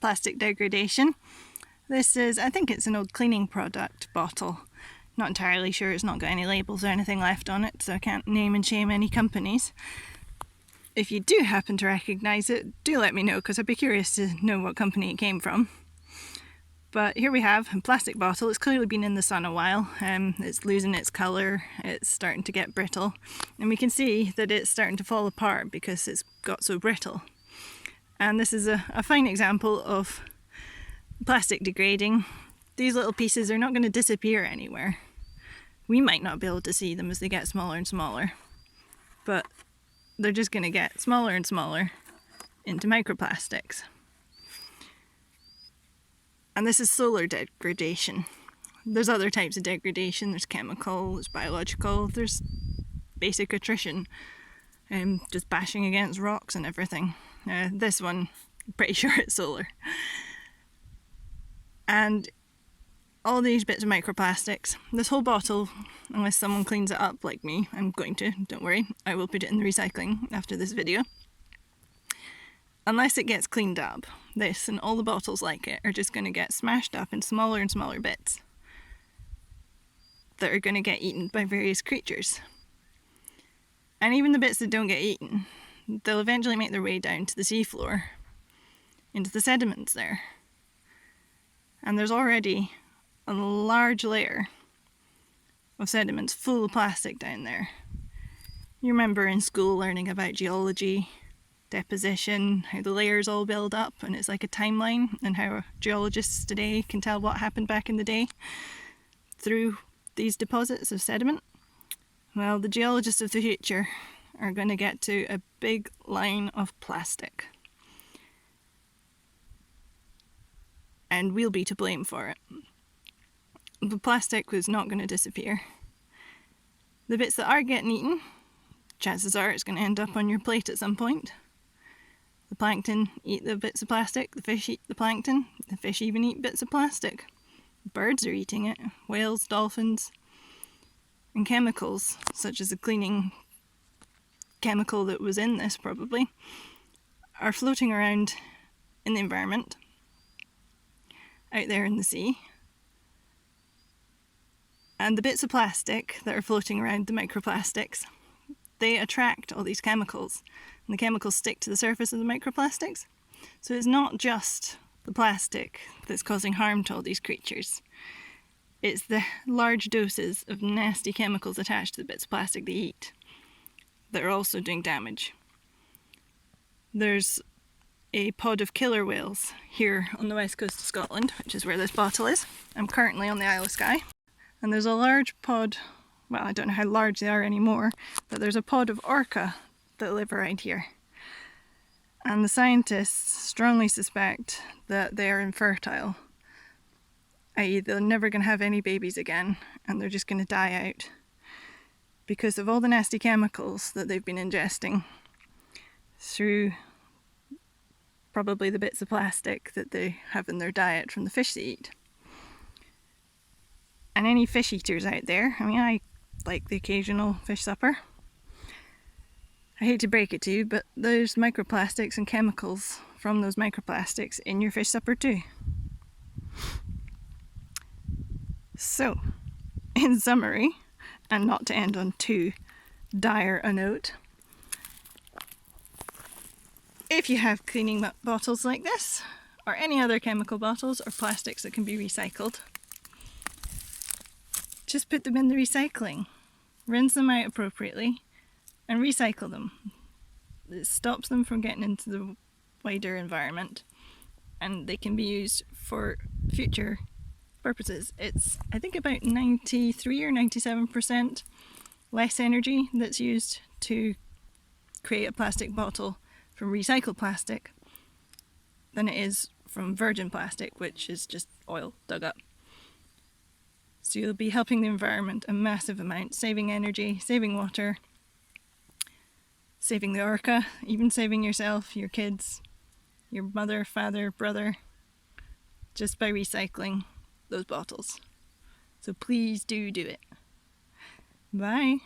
plastic degradation. This is, I think it's an old cleaning product bottle. Not entirely sure, it's not got any labels or anything left on it, so I can't name and shame any companies. If you do happen to recognise it, do let me know, because I'd be curious to know what company it came from. But here we have a plastic bottle. It's clearly been in the sun a while. It's losing its colour, it's starting to get brittle, and we can see that it's starting to fall apart because it's got so brittle. And this is a fine example of plastic degrading. These little pieces are not going to disappear anywhere. We might not be able to see them as they get smaller and smaller, but they're just going to get smaller and smaller into microplastics. And this is solar degradation. There's other types of degradation. There's chemical, there's biological, there's basic attrition, just bashing against rocks and everything. This one, I'm pretty sure it's solar. And all these bits of microplastics, this whole bottle, unless someone cleans it up like me, I'm going to, don't worry, I will put it in the recycling after this video. Unless it gets cleaned up, this and all the bottles like it are just going to get smashed up in smaller and smaller bits that are going to get eaten by various creatures. And even the bits that don't get eaten, they'll eventually make their way down to the seafloor, into the sediments there. And there's already a large layer of sediments full of plastic down there. You remember in school learning about geology, deposition, how the layers all build up and it's like a timeline, and how geologists today can tell what happened back in the day through these deposits of sediment. Well, the geologists of the future are going to get to a big line of plastic. And we'll be to blame for it. The plastic was not going to disappear. The bits that are getting eaten, chances are it's going to end up on your plate at some point. The plankton eat the bits of plastic, the fish eat the plankton, the fish even eat bits of plastic. Birds are eating it, whales, dolphins, and chemicals, such as the cleaning chemical that was in this probably, are floating around in the environment, out there in the sea. And the bits of plastic that are floating around, the microplastics, they attract all these chemicals, and the chemicals stick to the surface of the microplastics. So it's not just the plastic that's causing harm to all these creatures. It's the large doses of nasty chemicals attached to the bits of plastic they eat that are also doing damage. There's a pod of killer whales here on the west coast of Scotland, which is where this bottle is. I'm currently on the Isle of Skye. And there's a large pod, well, I don't know how large they are anymore, but there's a pod of orca that live around here. And the scientists strongly suspect that they are infertile, i.e. they're never going to have any babies again, and they're just going to die out because of all the nasty chemicals that they've been ingesting through probably the bits of plastic that they have in their diet from the fish they eat. And any fish eaters out there, I mean, I like the occasional fish supper. I hate to break it to you, but there's microplastics and chemicals from those microplastics in your fish supper too. So, in summary, and not to end on too dire a note, if you have cleaning bottles like this, or any other chemical bottles or plastics that can be recycled, just put them in the recycling, rinse them out appropriately, and recycle them. It stops them from getting into the wider environment, and they can be used for future purposes. It's, I think, about 93 or 97% less energy that's used to create a plastic bottle from recycled plastic than it is from virgin plastic, which is just oil dug up. So you'll be helping the environment a massive amount, saving energy, saving water, saving the orca, even saving yourself, your kids, your mother, father, brother, just by recycling those bottles. So please do it. Bye.